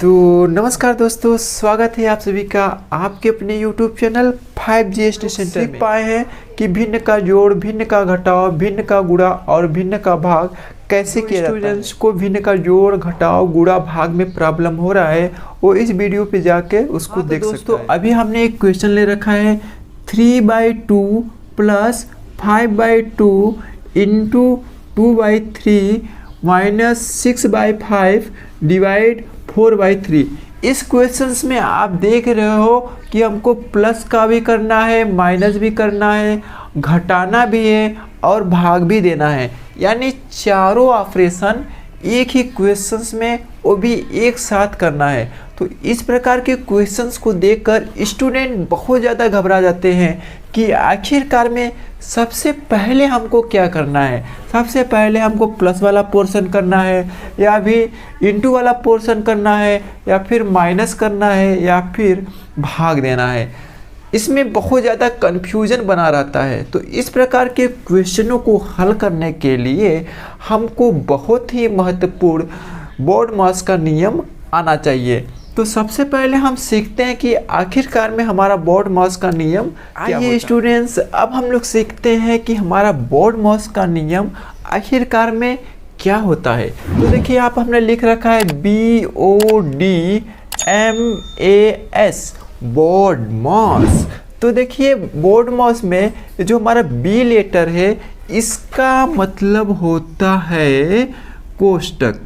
तो नमस्कार दोस्तों, स्वागत है आप सभी का आपके अपने YouTube channel 5G station centre में। सीख पाए हैं कि भिन्न का जोड़, भिन्न का घटाव, भिन्न का गुणा और भिन्न का भाग कैसे किया जाता है। स्टूडेंट्स को भिन्न का जोड़, घटाव, गुणा, भाग में प्रॉब्लम हो रहा है वो इस वीडियो पे जाके उसको देख सकते हैं। अभी हमने एक क्वेश्चन ले रखा है 3/2 प्लस 5/2 इंटू 2/3 माइनस 6/5 डिवाइड 4/3। इस क्वेश्चंस में आप देख रहे हो कि हमको प्लस का भी करना है, माइनस भी करना है, घटाना भी है और भाग भी देना है, यानी चारों ऑपरेशन एक ही क्वेश्चंस में वो भी एक साथ करना है। तो इस प्रकार के क्वेश्चंस को देखकर स्टूडेंट बहुत ज़्यादा घबरा जाते हैं कि आखिरकार में सबसे पहले हमको क्या करना है। सबसे पहले हमको प्लस वाला पोर्शन करना है या भी इंटू वाला पोर्शन करना है या फिर माइनस करना है या फिर भाग देना है। इसमें बहुत ज़्यादा कन्फ्यूजन बना रहता है। तो इस प्रकार के क्वेश्चनों को हल करने के लिए हमको बहुत ही महत्वपूर्ण BODMAS का नियम आना चाहिए। तो सबसे पहले हम सीखते हैं कि आखिरकार में हमारा BODMAS का नियम क्या होता है। स्टूडेंट्स, अब हम लोग सीखते हैं कि हमारा BODMAS का नियम आखिरकार में क्या होता है। तो देखिए, आप हमने लिख रखा है BODMAS, BODMAS। तो देखिए, BODMAS में जो हमारा B लेटर है इसका मतलब होता है कोष्टक।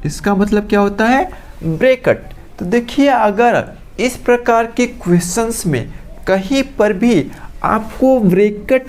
इसका मतलब क्या होता है? ब्रैकेट। तो देखिए, अगर इस प्रकार के क्वेश्चंस में कहीं पर भी आपको ब्रैकेट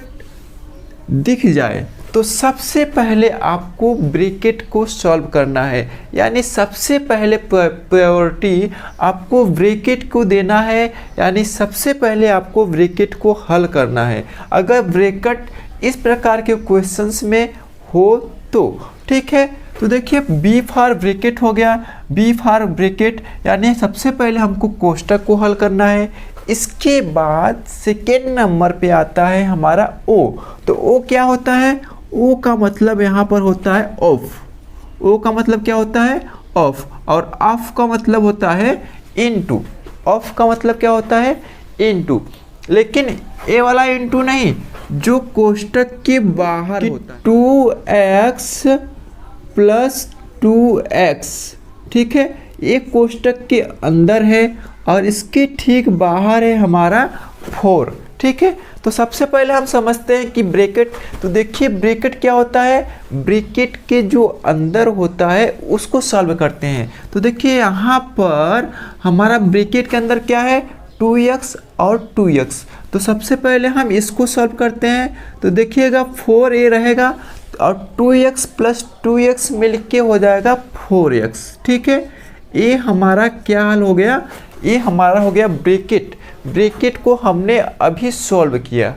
दिख जाए तो सबसे पहले आपको ब्रैकेट को सॉल्व करना है, यानी सबसे पहले प्रायोरिटी आपको ब्रैकेट को देना है, यानी सबसे पहले आपको ब्रैकेट को हल करना है। अगर ब्रैकेट इस प्रकार के क्वेश्चंस में हो तो ठीक है। तो देखिए, बी फॉर ब्रैकेट हो गया। बी फॉर ब्रैकेट यानी सबसे पहले हमको कोष्टक को हल करना है। इसके बाद सेकेंड नंबर पे आता है हमारा ओ। तो ओ क्या होता है? ओ का मतलब यहाँ पर होता है ऑफ। ओ का मतलब क्या होता है? ऑफ। और ऑफ का मतलब होता है इनटू। ऑफ का मतलब क्या होता है? इनटू। लेकिन ए वाला इनटू नहीं, जो कोष्टक के बाहर होता है। 2x प्लस 2x, ठीक है, एक कोष्टक के अंदर है और इसके ठीक बाहर है हमारा 4, ठीक है। तो सबसे पहले हम समझते हैं कि ब्रैकेट। तो देखिए, ब्रैकेट क्या होता है? ब्रैकेट के जो अंदर होता है उसको सॉल्व करते हैं। तो देखिए, यहाँ पर हमारा ब्रैकेट के अंदर क्या है? 2x और 2x। तो सबसे पहले हम इसको सॉल्व करते हैं। तो देखिएगा, 4a रहेगा और 2x प्लस 2x मिलके हो जाएगा 4x, ठीक है। ये हमारा क्या हल हो गया? ये हमारा हो गया ब्रैकेट। ब्रैकेट को हमने अभी सॉल्व किया।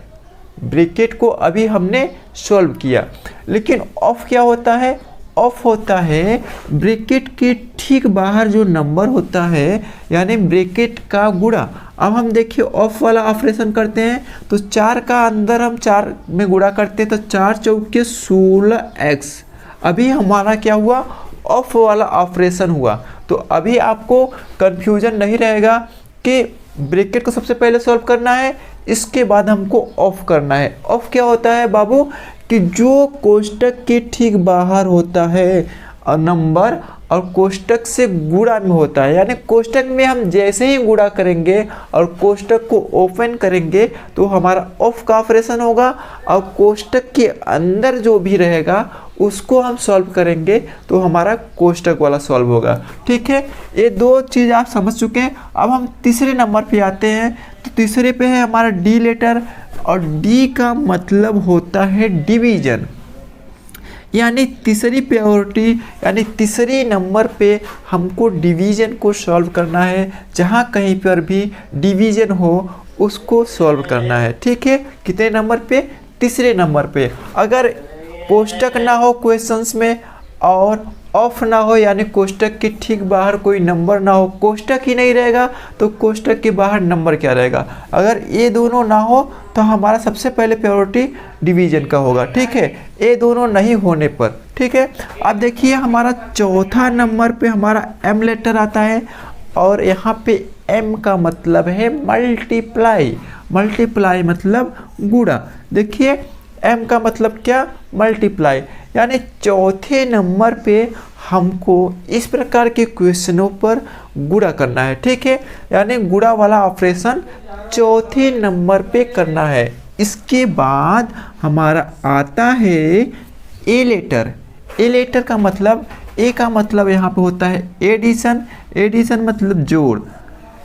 ब्रैकेट को अभी हमने सॉल्व किया। लेकिन ऑफ क्या होता है? ऑफ होता है ब्रैकेट के ठीक बाहर जो नंबर होता है, यानी ब्रैकेट का गुणा। अब हम देखिए ऑफ वाला ऑपरेशन करते हैं। तो 4 का अंदर हम 4 में गुणा करते हैं, तो 4 चौके 16x। अभी हमारा क्या हुआ? ऑफ वाला ऑपरेशन हुआ। तो अभी आपको कंफ्यूजन नहीं रहेगा कि ब्रैकेट को सबसे पहले सॉल्व करना है, इसके बाद हमको ऑफ करना है। ऑफ क्या होता है बाबू? कि जो कोष्टक के ठीक बाहर होता है नंबर और कोष्टक से गुणा में होता है, यानी कोष्टक में हम जैसे ही गुणा करेंगे और कोष्टक को ओपन करेंगे तो हमारा ऑफ का ऑपरेशन होगा और कोष्टक के अंदर जो भी रहेगा उसको हम सॉल्व करेंगे तो हमारा कोष्टक वाला सॉल्व होगा, ठीक है। ये दो चीज़ आप समझ चुके हैं। अब हम तीसरे नंबर पे आते हैं। तो तीसरे पे है हमारा डी लेटर और डी का मतलब होता है डिवीजन, यानी तीसरी प्रायोरिटी, यानी तीसरी नंबर पे हमको डिवीजन को सॉल्व करना है। जहाँ कहीं पर भी डिवीजन हो उसको सॉल्व करना है, ठीक है। कितने नंबर पे? तीसरे नंबर पे। अगर कोष्टक ना हो क्वेश्चंस में और ऑफ ना हो, यानी कोष्टक के ठीक बाहर कोई नंबर ना हो, कोष्टक ही नहीं रहेगा तो कोष्टक के बाहर नंबर क्या रहेगा? अगर ये दोनों ना हो तो हमारा सबसे पहले प्रायोरिटी डिवीजन का होगा, ठीक है। ये दोनों नहीं होने पर, ठीक है। अब देखिए, हमारा चौथा नंबर पे हमारा एम लेटर आता है और यहाँ पे m का मतलब है मल्टीप्लाई। मल्टीप्लाई मतलब गुणा। देखिए m का मतलब क्या, मल्टीप्लाई। यानी चौथे नंबर पे हमको इस प्रकार के क्वेश्चनों पर गुणा करना है, ठीक है। यानी गुणा वाला ऑपरेशन चौथे नंबर पे करना है। इसके बाद हमारा आता है ए लेटर। ए लेटर का मतलब, ए का मतलब यहाँ पे होता है एडिशन। एडिशन मतलब जोड़।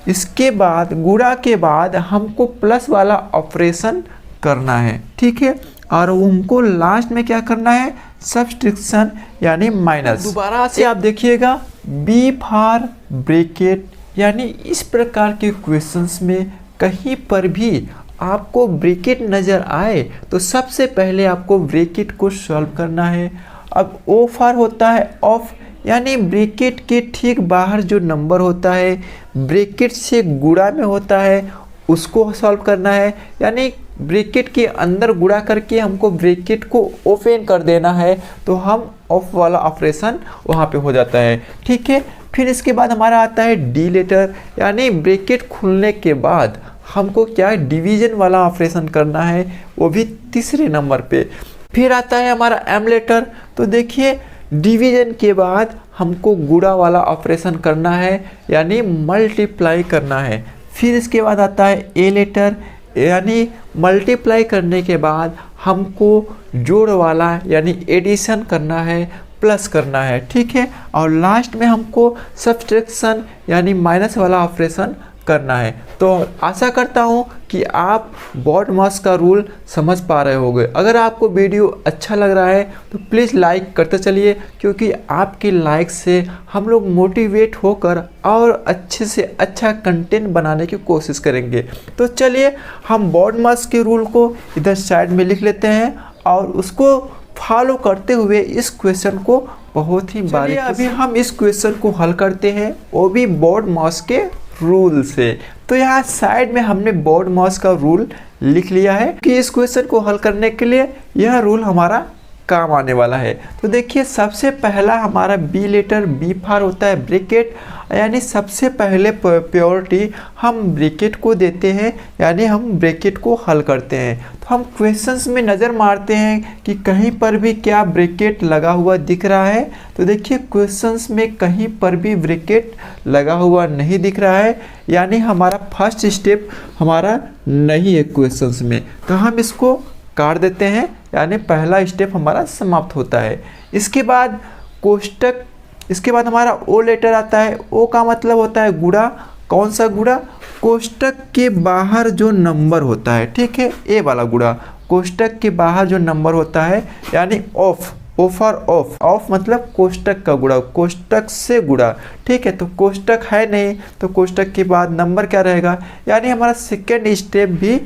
इसके बाद गुणा के बाद हमको प्लस वाला ऑपरेशन करना है, ठीक है। और उनको लास्ट में क्या करना है, सब्सट्रैक्शन यानी माइनस। दोबारा से आप देखिएगा, बी फॉर ब्रैकेट। यानी इस प्रकार के क्वेश्चंस में कहीं पर भी आपको ब्रैकेट नज़र आए तो सबसे पहले आपको ब्रैकेट को सॉल्व करना है। अब ओ फॉर होता है ऑफ, यानी ब्रैकेट के ठीक बाहर जो नंबर होता है ब्रैकेट से गुणा में होता है उसको सॉल्व करना है। यानी ब्रैकेट के अंदर गुणा करके हमको ब्रैकेट को ओपन कर देना है तो हम ऑफ वाला ऑपरेशन वहाँ पे हो जाता है, ठीक है। फिर इसके बाद हमारा आता है डी लेटर। यानी ब्रैकेट खुलने के बाद हमको क्या है, डिवीजन वाला ऑपरेशन करना है, वो भी तीसरे नंबर पे। फिर आता है हमारा एम लेटर। तो देखिए डिवीजन के बाद हमको गुणा वाला ऑपरेशन करना है, यानी मल्टीप्लाई करना है। फिर इसके बाद आता है ए लेटर। यानी मल्टीप्लाई करने के बाद हमको जोड़ वाला यानी एडिशन करना है, प्लस करना है, ठीक है। और लास्ट में हमको सब्सट्रैक्शन यानी माइनस वाला ऑपरेशन करना है। तो आशा करता हूँ कि आप BODMAS का रूल समझ पा रहे होंगे। अगर आपको वीडियो अच्छा लग रहा है तो प्लीज़ लाइक करते चलिए, क्योंकि आपके लाइक से हम लोग मोटिवेट होकर और अच्छे से अच्छा कंटेंट बनाने की कोशिश करेंगे। तो चलिए हम BODMAS के रूल को इधर साइड में लिख लेते हैं और उसको फॉलो करते हुए इस क्वेश्चन को बहुत ही बारीकी से अभी हम इस क्वेश्चन को हल करते हैं, वो भी BODMAS के रूल से। तो यहाँ साइड में हमने BODMAS का रूल लिख लिया है कि इस क्वेश्चन को हल करने के लिए यह रूल हमारा काम आने वाला है। तो देखिए सबसे पहला हमारा बी लेटर, बी फॉर होता है ब्रैकेट। यानी सबसे पहले प्रायोरिटी हम ब्रैकेट को देते हैं, यानी हम ब्रैकेट को हल करते हैं। तो हम क्वेश्चंस में नज़र मारते हैं कि कहीं पर भी क्या ब्रैकेट लगा हुआ दिख रहा है। तो देखिए क्वेश्चंस में कहीं पर भी ब्रैकेट लगा हुआ नहीं दिख रहा है, यानी हमारा फर्स्ट स्टेप हमारा नहीं है क्वेश्चंस में। तो हम इसको काट देते हैं, यानी पहला स्टेप हमारा समाप्त होता है। इसके बाद कोष्टक, इसके बाद हमारा ओ लेटर आता है। ओ का मतलब होता है गुणा। कौन सा गुणा, कोष्टक के बाहर जो नंबर होता है, ठीक है, ए वाला गुणा। कोष्टक के बाहर जो नंबर होता है यानी of, O for of. Of मतलब कोष्टक का गुणा, कोष्टक से गुणा, ठीक है। तो कोष्टक है नहीं तो कोष्टक के बाद नंबर क्या रहेगा, यानी हमारा सेकेंड स्टेप भी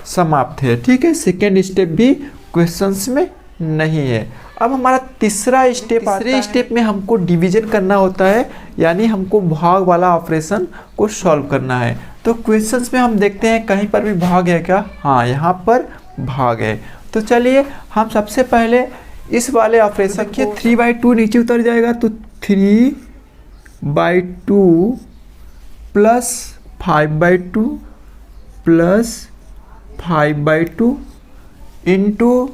समाप्त है, ठीक है। सेकेंड स्टेप भी क्वेश्चंस में नहीं है। अब हमारा तीसरा स्टेप, तीसरे स्टेप में हमको डिवीजन करना होता है, यानी हमको भाग वाला ऑपरेशन को सॉल्व करना है। तो क्वेश्चंस में हम देखते हैं कहीं पर भी भाग है क्या, हाँ यहाँ पर भाग है। तो चलिए हम सबसे पहले इस वाले ऑपरेशन के 3/2 नीचे उतर जाएगा, तो 3/2 plus 5/2 plus 5/2 into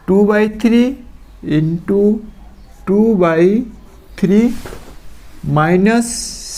2/3 into 2/3 minus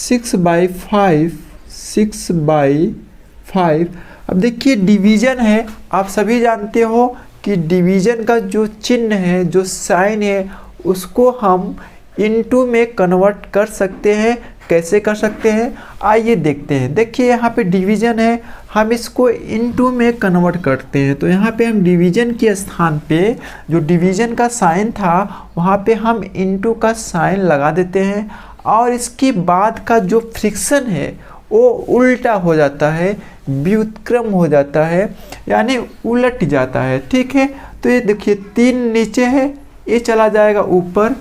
6/5 6/5। अब देखिए डिवीज़न है, आप सभी जानते हो कि डिवीज़न का जो चिन्ह है, जो साइन है, उसको हम इनटू में कन्वर्ट कर सकते हैं। कैसे कर सकते हैं आइए देखते हैं। देखिए यहाँ पे डिवीज़न है, हम इसको इनटू में कन्वर्ट करते हैं। तो यहाँ पे हम डिवीज़न के स्थान पे जो डिवीज़न का साइन था वहाँ पे हम इनटू का साइन लगा देते हैं, और इसके बाद का जो फ्रिक्शन है वो उल्टा हो जाता है, व्युत्क्रम हो जाता है, यानी उलट जाता है, ठीक है। तो ये देखिए 3 नीचे है, ये चला जाएगा ऊपर,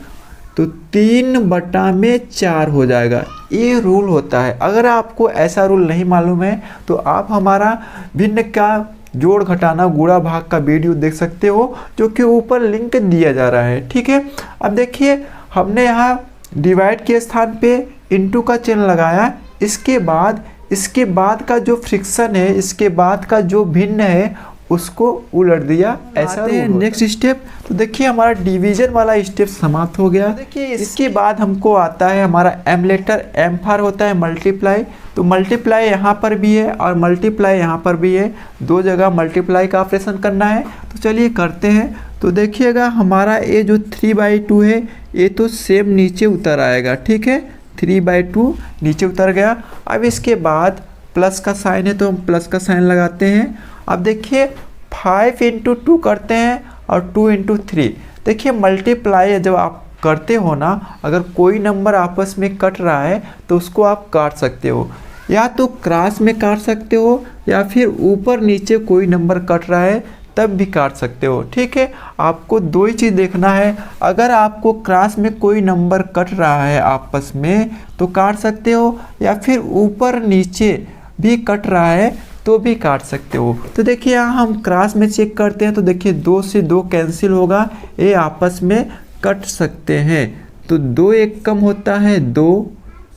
तो 3/4 हो जाएगा। ये रूल होता है। अगर आपको ऐसा रूल नहीं मालूम है तो आप हमारा भिन्न का जोड़ घटाना गुणा भाग का वीडियो देख सकते हो, जो कि ऊपर लिंक दिया जा रहा है, ठीक है। अब देखिए हमने यहाँ डिवाइड के स्थान पे इनटू का चिन्ह लगाया, इसके बाद का जो फ्रिक्शन है, इसके बाद का जो भिन्न है उसको उलट दिया, ऐसा नेक्स्ट स्टेप। तो देखिए हमारा डिवीजन वाला स्टेप समाप्त हो गया। देखिए इसके बाद हमको आता है हमारा एम लेटर, एम फॉर होता है मल्टीप्लाई। तो मल्टीप्लाई यहाँ पर भी है और मल्टीप्लाई यहाँ पर भी है, दो जगह मल्टीप्लाई का ऑपरेशन करना है। तो चलिए करते हैं। तो देखिएगा हमारा ये जो 3/2 है ये तो सेम नीचे उतर आएगा, ठीक है, 3/2 नीचे उतर गया। अब इसके बाद प्लस का साइन है तो हम प्लस का साइन लगाते हैं। अब देखिए 5 × 2 करते हैं और 2 × 3। देखिए मल्टीप्लाई जब आप करते हो ना, अगर कोई नंबर आपस में कट रहा है तो उसको आप काट सकते हो, या तो क्रॉस में काट सकते हो या फिर ऊपर नीचे कोई नंबर कट रहा है तब भी काट सकते हो, ठीक है। आपको दो ही चीज़ देखना है, अगर आपको क्रॉस में कोई नंबर कट रहा है आपस में तो काट सकते हो, या फिर ऊपर नीचे भी कट रहा है तो भी काट सकते हो। तो देखिए यहाँ हम क्रॉस में चेक करते हैं तो देखिए 2 से 2 कैंसिल होगा, ये आपस में कट सकते हैं। तो 2 1 कम होता है 2,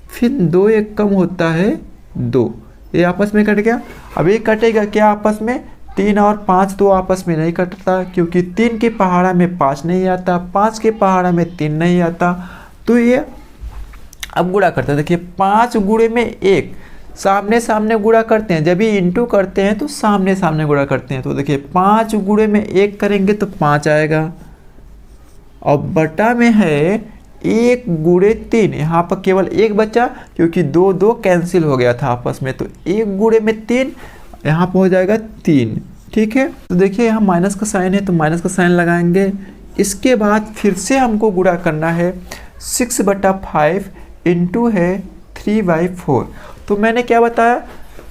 फिर 2 1 कम होता है 2, ये आपस में कट गया। अब ये कटेगा क्या आपस में, 3 और 5 तो आपस में नहीं कटता, क्योंकि 3 के पहाड़ा में 5 नहीं आता, 5 के पहाड़ा में 3 नहीं आता। तो ये अब गुणा करते हैं, देखिए 5 गुणे में 1, सामने सामने गुणा करते हैं, जब भी इंटू करते हैं तो सामने सामने गुणा करते हैं। तो देखिए 5 गुणे में 1 करेंगे तो 5 आएगा, और बटा में है 1 गुणे 3, यहाँ पर केवल 1 बचा क्योंकि 2 2 कैंसिल हो गया था आपस में। तो 1 गुणे में 3, यहाँ पर हो जाएगा 3, ठीक है। तो देखिए यहाँ माइनस का साइन है तो माइनस का साइन लगाएंगे। इसके बाद फिर से हमको गुणा करना है, 6/5 इंटू है 3/4। तो मैंने क्या बताया,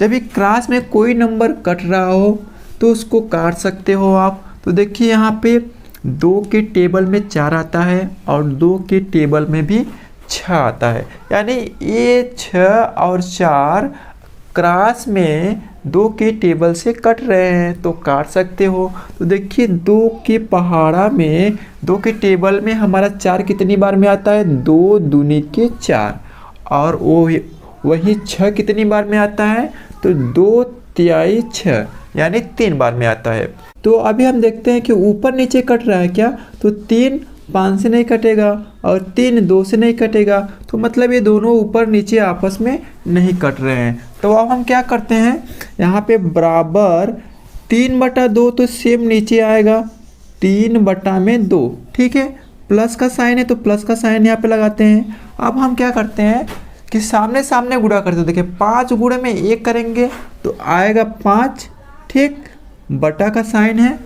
जब भी क्रॉस में कोई नंबर कट रहा हो तो उसको काट सकते हो आप। तो देखिए यहाँ पे 2 के टेबल में 4 आता है और 2 के टेबल में भी 6 आता है, यानी ये 6 और 4 क्रॉस में 2 के टेबल से कट रहे हैं तो काट सकते हो। तो देखिए 2 के पहाड़ा में 2 के टेबल में हमारा 4 कितनी बार में आता है, 2 दूनी के 4, और वही 6 कितनी बार में आता है, तो 2 तिहाई 6, यानी 3 बार में आता है। तो अभी हम देखते हैं कि ऊपर नीचे कट रहा है क्या, तो 3 5 से नहीं कटेगा और 3 2 से नहीं कटेगा, तो मतलब ये दोनों ऊपर नीचे आपस में नहीं कट रहे हैं। तो अब हम क्या करते हैं, यहाँ पे बराबर 3/2 तो सेम नीचे आएगा 3/2, ठीक है। प्लस का साइन है तो प्लस का साइन यहाँ पे लगाते हैं। अब हम क्या करते हैं कि सामने सामने गुणा करते हैं। देखिए 5 गुणे में 1 करेंगे तो आएगा 5, ठीक, बटा का साइन है।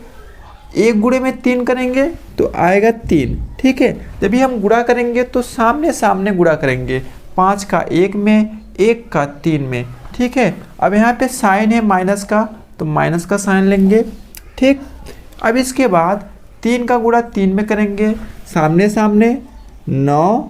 1 गुणे में 3 करेंगे तो आएगा 3, ठीक है। जब भी हम गुणा करेंगे तो सामने सामने गुणा करेंगे, 5 का 1 में, 1 का 3 में, ठीक है। अब यहाँ पे साइन है माइनस का तो माइनस का साइन लेंगे, ठीक। अब इसके बाद 3 का गुणा 3 में करेंगे, सामने सामने 9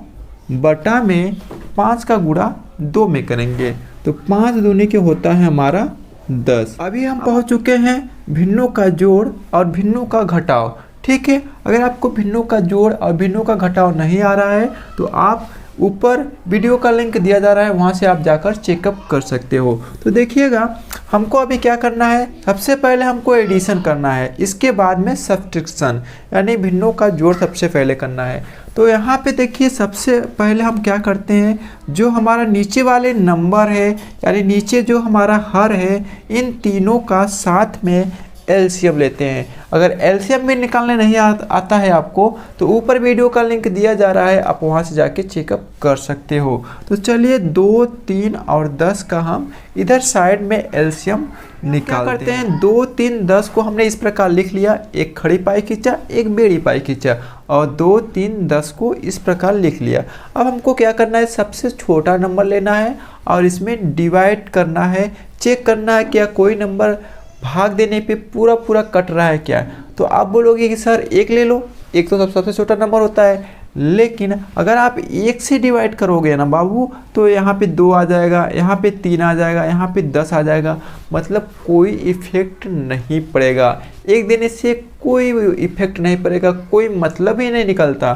बटा में 5 का गुणा 2 में करेंगे, तो 5 दूनी के होता है हमारा 10। अभी हम पहुंच चुके हैं भिन्नों का जोड़ और भिन्नों का घटाव, ठीक है। अगर आपको भिन्नों का जोड़ और भिन्नों का घटाव नहीं आ रहा है तो आप ऊपर वीडियो का लिंक दिया जा रहा है, वहां से आप जाकर चेकअप कर सकते हो। तो देखिएगा हमको अभी क्या करना है, सबसे पहले हमको एडिशन करना है, इसके बाद में सब्ट्रैक्शन यानी भिन्नों का जोड़ सबसे पहले करना है। तो यहाँ पे देखिए सबसे पहले हम क्या करते हैं, जो हमारा नीचे वाले नंबर है यानी नीचे जो हमारा हर है, इन तीनों का साथ में एलसीएम लेते हैं। अगर एलसीएम भी निकालने नहीं आता है आपको तो ऊपर वीडियो का लिंक दिया जा रहा है, आप वहां से जाके चेकअप कर सकते हो। तो चलिए 2, 3 और 10 का हम इधर साइड में एलसीएम निकालते हैं। 2, 3, 10 को हमने इस प्रकार लिख लिया, एक खड़ी पाई खींचा, एक बेड़ी पाई खींचा, और 2, 3, 10 को इस प्रकार लिख लिया। अब हमको क्या करना है, सबसे छोटा नंबर लेना है और इसमें डिवाइड करना है, चेक करना है क्या कोई नंबर भाग देने पे पूरा पूरा कट रहा है क्या। तो आप बोलोगे कि सर 1 ले लो, 1 तो सबसे छोटा नंबर होता है, लेकिन अगर आप 1 से डिवाइड करोगे ना बाबू तो यहाँ पे 2 आ जाएगा, यहाँ पे 3 आ जाएगा, यहाँ पे 10 आ जाएगा, मतलब कोई इफेक्ट नहीं पड़ेगा। 1 देने से कोई इफेक्ट नहीं पड़ेगा, कोई मतलब ही नहीं निकलता।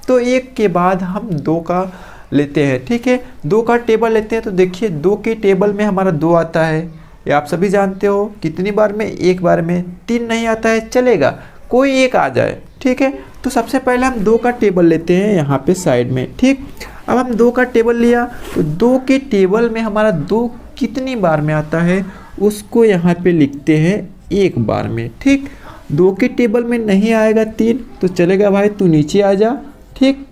तो 1 के बाद हम 2 का लेते हैं, ठीक है। 2 का टेबल लेते हैं तो देखिए 2 के टेबल में हमारा 2 आता है, ये आप सभी जानते हो। कितनी बार में? एक बार में। 3 नहीं आता है, चलेगा, कोई एक आ जाए, ठीक है। तो सबसे पहले हम 2 का टेबल लेते हैं यहाँ पे साइड में, ठीक। अब हम 2 का टेबल लिया तो 2 के टेबल में हमारा 2 कितनी बार में आता है उसको यहाँ पे लिखते हैं एक बार में, ठीक। 2 के टेबल में नहीं आएगा 3 तो चलेगा भाई तू नीचे आ जा, ठीक।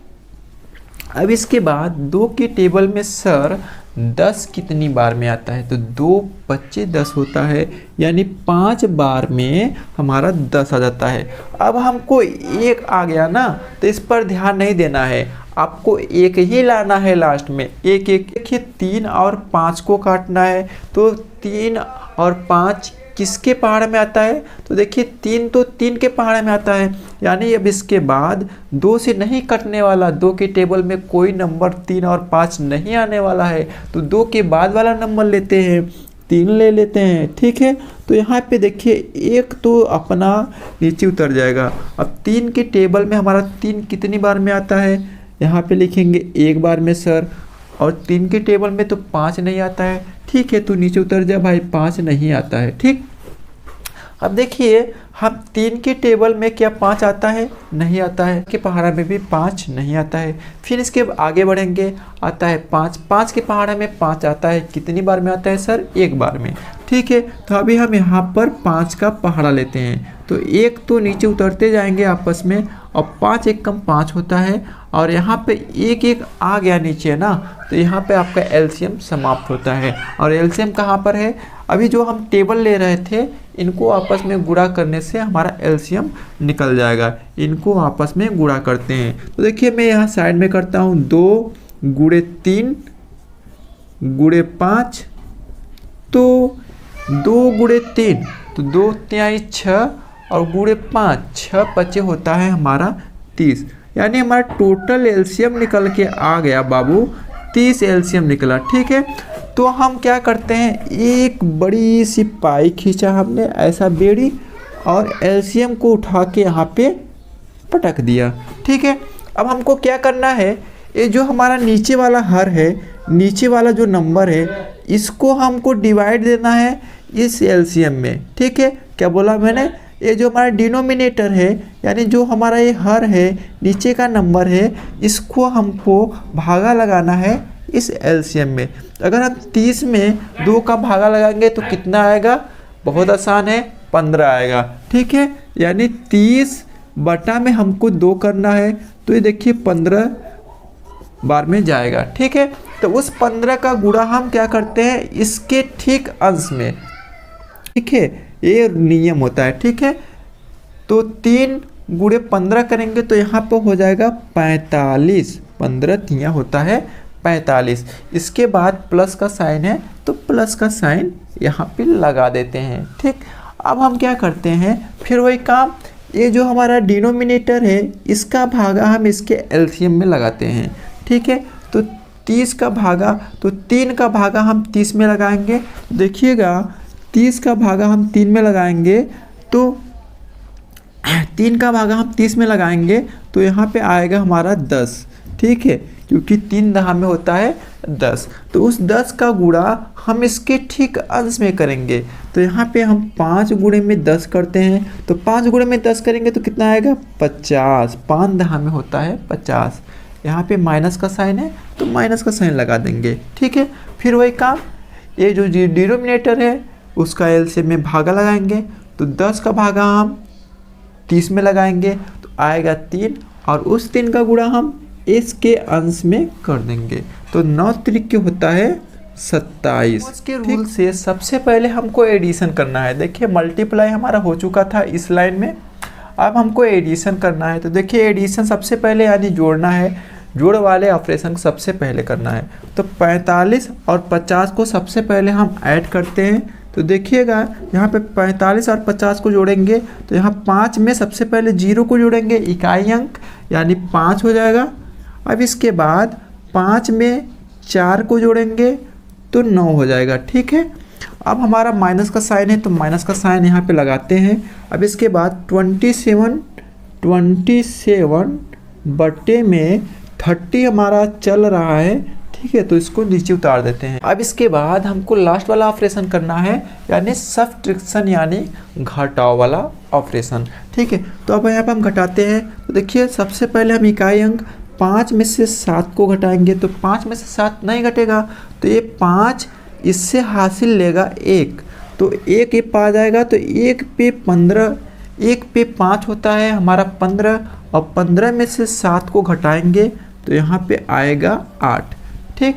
अब इसके बाद 2 के टेबल में सर 10 कितनी बार में आता है? तो 2 बच्चे 10 होता है, यानी 5 बार में हमारा 10 आ जाता है। अब हमको एक आ गया ना, तो इस पर ध्यान नहीं देना है, आपको एक ही लाना है लास्ट में। एक एक देखिए 3 और 5 को काटना है, तो 3 और 5 किसके पहाड़ में आता है? तो देखिए 3 तो 3 के पहाड़ में आता है, यानी अब इसके बाद 2 से नहीं कटने वाला। 2 के टेबल में कोई नंबर 3 और 5 नहीं आने वाला है, तो 2 के बाद वाला नंबर लेते हैं, 3 ले लेते हैं, ठीक है। तो यहाँ पे देखिए एक तो अपना नीचे उतर जाएगा। अब 3 के टेबल में हमारा 3 कितनी बार में आता है? यहाँ पे लिखेंगे एक बार में सर, और 3 के टेबल में तो 5 नहीं आता है, ठीक है। तो नीचे उतर जा भाई, 5 नहीं आता है, ठीक। अब देखिए हम 3 के टेबल में क्या 5 आता है? नहीं आता है। के पहाड़ा में भी 5 नहीं आता है। फिर इसके आगे बढ़ेंगे, आता है 5, 5 के पहाड़ा में 5 आता है, कितनी बार में आता है सर? एक बार में, ठीक है। तो अभी हम यहाँ पर 5 का पहाड़ा लेते हैं, तो एक तो नीचे उतरते जाएंगे आपस में, और 5 एक कम 5 होता है, और यहाँ पे एक एक आ गया नीचे ना, तो यहाँ पे आपका एलसीएम समाप्त होता है। और एलसीएम कहाँ पर है? अभी जो हम टेबल ले रहे थे इनको आपस में गुणा करने से हमारा एलसीएम निकल जाएगा। इनको आपस में गुणा करते हैं, तो देखिए मैं यहाँ साइड में करता हूँ, 2 गुणे 3 गुणे 5, तो 2 गुणे 3 तो 2 तिहाई 6, और गुणे 5 6 5 होता है हमारा 30, यानी हमारा टोटल एलसीएम निकल के आ गया बाबू, 30 एलसीएम निकला, ठीक है। तो हम क्या करते हैं, एक बड़ी सी पाई खींचा हमने ऐसा बेड़ी, और एलसीएम को उठा के यहाँ पे पटक दिया, ठीक है। अब हमको क्या करना है, ये जो हमारा नीचे वाला हर है, नीचे वाला जो नंबर है, इसको हमको डिवाइड देना है इस एलसीएम में, ठीक है। क्या बोला मैंने? ये जो हमारा डिनोमिनेटर है, यानी जो हमारा ये हर है, नीचे का नंबर है, इसको हमको भागा लगाना है इस एलसीएम में। अगर हम 30 में 2 का भागा लगाएंगे तो कितना आएगा? बहुत आसान है, 15 आएगा, ठीक है। यानी 30 बटा में हमको 2 करना है, तो ये देखिए 15 बार में जाएगा, ठीक है। तो उस 15 का गुणा हम क्या करते हैं, इसके ठीक अंश में, ठीक है। ये नियम होता है, ठीक है। तो 3 गुणे 15 करेंगे तो यहाँ पर हो जाएगा 45, 15 तिया होता है 45। इसके बाद प्लस का साइन है, तो प्लस का साइन यहाँ पे लगा देते हैं, ठीक। अब हम क्या करते हैं, फिर वही काम, ये जो हमारा डिनोमिनेटर है इसका भागा हम इसके एलसीएम में लगाते हैं, ठीक है। तो 30 का भागा, तो 3 का भागा हम 30 में लगाएंगे, देखिएगा 30 का भागा हम 3 में लगाएंगे, तो 3 का भागा हम 30 में लगाएंगे तो यहाँ पे आएगा हमारा 10, ठीक है, क्योंकि 3 दहा में होता है 10। तो उस 10 का गुणा हम इसके ठीक अंश में करेंगे, तो यहाँ पे हम 5 गुणे में 10 करते हैं, तो 5 गुणे में 10 करेंगे तो कितना आएगा? 50, 5 दहा में होता है 50। यहाँ पे माइनस का साइन है तो माइनस का साइन लगा देंगे, ठीक है। फिर वही काम, ये जो डिनोमिनेटर है उसका एलसीएम में भागा लगाएंगे, तो 10 का भागा हम 30 में लगाएंगे तो आएगा 3, और उस 3 का गुणा हम इसके अंश में कर देंगे, तो 9 त्रिक होता है 27। इसके रूल से सबसे पहले हमको एडिशन करना है। देखिए मल्टीप्लाई हमारा हो चुका था इस लाइन में, अब हमको एडिशन करना है। तो देखिए एडिशन सबसे पहले यानी जोड़ना है, जोड़ वाले ऑपरेशन सबसे पहले करना है। तो 45 और 50 को सबसे पहले हम ऐड करते हैं, तो देखिएगा यहाँ पे 45 और 50 को जोड़ेंगे तो यहाँ 5 में सबसे पहले 0 को जोड़ेंगे, इकाई अंक यानी 5 हो जाएगा। अब इसके बाद 5 में 4 को जोड़ेंगे तो 9 हो जाएगा, ठीक है। अब हमारा माइनस का साइन है तो माइनस का साइन यहाँ पे लगाते हैं। अब इसके बाद 27 बटे में 30 हमारा चल रहा है, ठीक है, तो इसको नीचे उतार देते हैं। अब इसके बाद हमको लास्ट वाला ऑपरेशन करना है, यानी सब्ट्रैक्शन यानी घटाव वाला ऑपरेशन, ठीक है। तो अब यहाँ पर हम घटाते हैं, तो देखिए सबसे पहले हम इकाई अंक 5 में से 7 को घटाएंगे, तो 5 में से 7 नहीं घटेगा, तो ये 5 इससे हासिल लेगा 1, तो 1 ये पा जाएगा, तो 1 पे 15, 1 पे 5 होता है हमारा 15, और 15 में से 7 को घटाएंगे तो यहाँ पे आएगा 8, ठीक।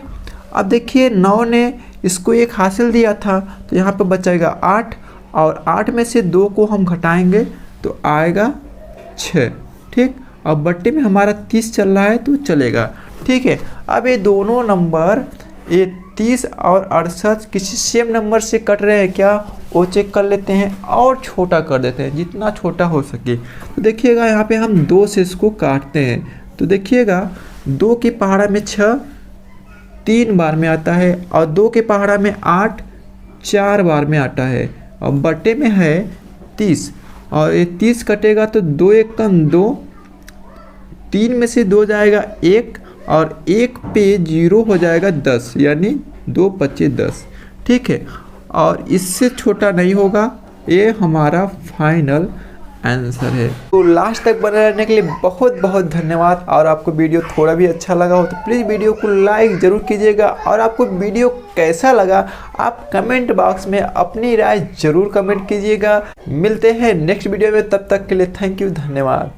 अब देखिए 9 ने इसको 1 हासिल दिया था, तो यहाँ पे बचेगा 8, और 8 में से 2 को हम घटाएंगे तो आएगा 6, ठीक। अब बट्टे में हमारा 30 चल रहा है तो चलेगा, ठीक है। अब ये दोनों नंबर, ये 30 और 68 किसी सेम नंबर से कट रहे हैं क्या, वो चेक कर लेते हैं और छोटा कर देते हैं जितना छोटा हो सके। तो देखिएगा यहाँ पे हम 2 से इसको काटते हैं, तो देखिएगा 2 के पहाड़ा में 6 3 बार में आता है, और 2 के पहाड़ा में 8 4 बार में आता है, और बटे में है 30, और ये 30 कटेगा तो 2 1 2, 3 में से 2 जाएगा 1, और 1 पे 0 हो जाएगा 10, यानी 2 25 10, ठीक है। और इससे छोटा नहीं होगा, ये हमारा फाइनल आंसर है। तो लास्ट तक बने रहने के लिए बहुत बहुत धन्यवाद। और आपको वीडियो थोड़ा भी अच्छा लगा हो तो प्लीज़ वीडियो को लाइक ज़रूर कीजिएगा, और आपको वीडियो कैसा लगा आप कमेंट बॉक्स में अपनी राय ज़रूर कमेंट कीजिएगा। मिलते हैं नेक्स्ट वीडियो में, तब तक के लिए थैंक यू, धन्यवाद।